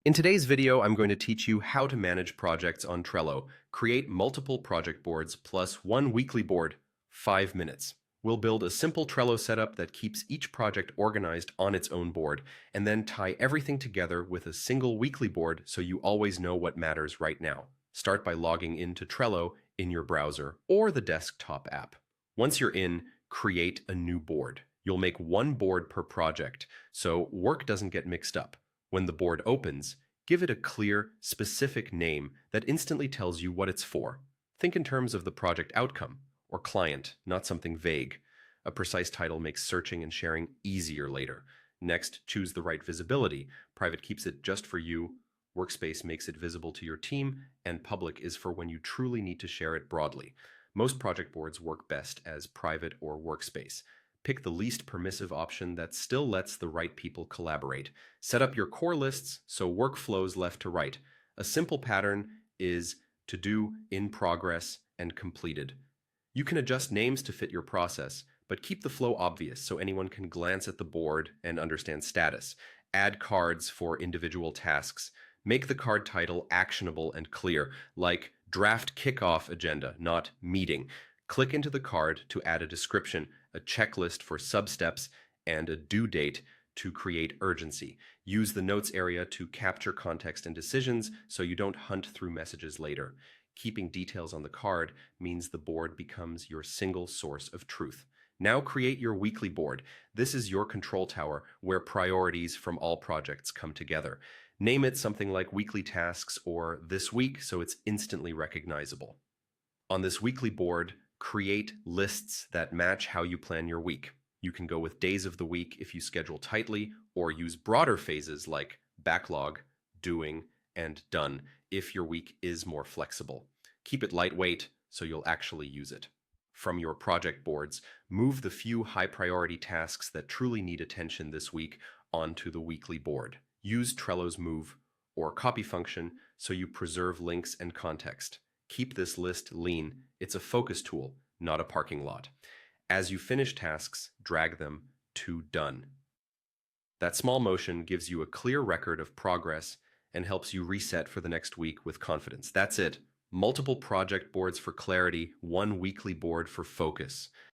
In today's video, I'm going to teach you how to manage projects on Trello. Create multiple project boards plus one weekly board, 5 minutes. We'll build a simple Trello setup that keeps each project organized on its own board, and then tie everything together with a single weekly board so you always know what matters right now. Start by logging into Trello in your browser or the desktop app. Once you're in, create a new board. You'll make one board per project, so work doesn't get mixed up. When the board opens, give it a clear, specific name that instantly tells you what it's for. Think in terms of the project outcome or client, not something vague. A precise title makes searching and sharing easier later. Next, choose the right visibility. Private keeps it just for you, Workspace makes it visible to your team, and Public is for when you truly need to share it broadly. Most project boards work best as private or Workspace. Pick the least permissive option that still lets the right people collaborate. Set up your core lists so work flows left to right. A simple pattern is to do, in progress, and completed. You can adjust names to fit your process, but keep the flow obvious so anyone can glance at the board and understand status. Add cards for individual tasks. Make the card title actionable and clear, like Draft Kickoff Agenda, not Meeting. Click into the card to add a description, a checklist for sub-steps, and a due date to create urgency. Use the notes area to capture context and decisions so you don't hunt through messages later. Keeping details on the card means the board becomes your single source of truth. Now create your weekly board. This is your control tower where priorities from all projects come together. Name it something like weekly tasks or this week so it's instantly recognizable. On this weekly board, create lists that match how you plan your week. You can go with days of the week if you schedule tightly, or use broader phases like backlog, doing, and done if your week is more flexible. Keep it lightweight so you'll actually use it. From your project boards, move the few high-priority tasks that truly need attention this week onto the weekly board. Use Trello's Move or Copy function so you preserve links and context. Keep this list lean. It's a focus tool, not a parking lot. As you finish tasks, drag them to done. That small motion gives you a clear record of progress and helps you reset for the next week with confidence. That's it. Multiple project boards for clarity, one weekly board for focus.